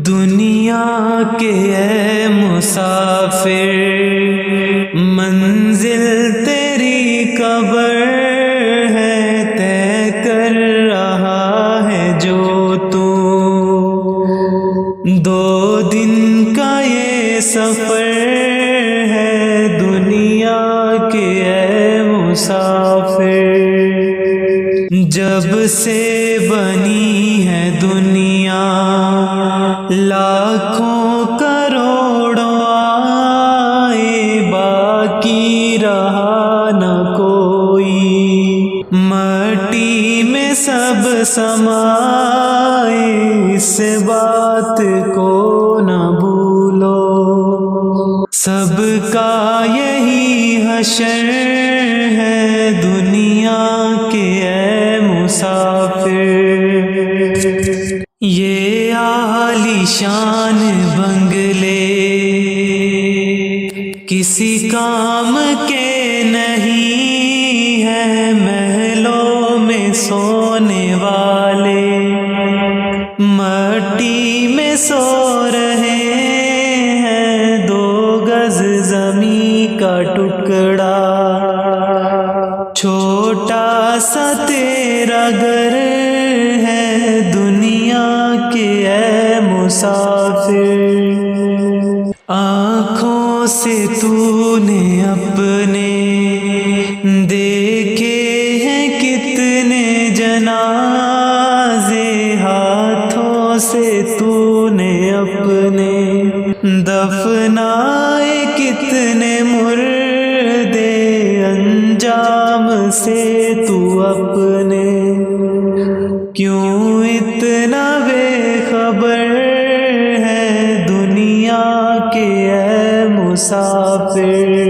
دنیا کے اے مسافر منزل تیری قبر ہے، طے کر رہا ہے جو تو 2 دن کا یہ سفر ہے دنیا کے اے مسافر۔ جب سے بنی ہے دنیا لاکھوں کروڑوں آئے، باقی رہا نہ کوئی، مٹی میں سب سمائے، اس بات کو نہ بھولو، سب کا یہی حشر ہے دنیا کے اے مسافر۔ یہ عالی شان بنگلے کسی کام کے نہیں ہے، محلوں میں سونے والے مٹی میں سو رہے ہیں، 2 گز زمین کا ٹکڑا چھوٹا سا تیرا گھر ہے دنیا کے اے مسافر۔ آنکھوں سے تو نے اپنے دیکھے ہیں کتنے جنازے، ہاتھوں سے تو نے اپنے دفنائے کتنے مردے، انجام سے تو اپنے کیوں اتنا بے خبر ہے دنیا کے اے مسافر۔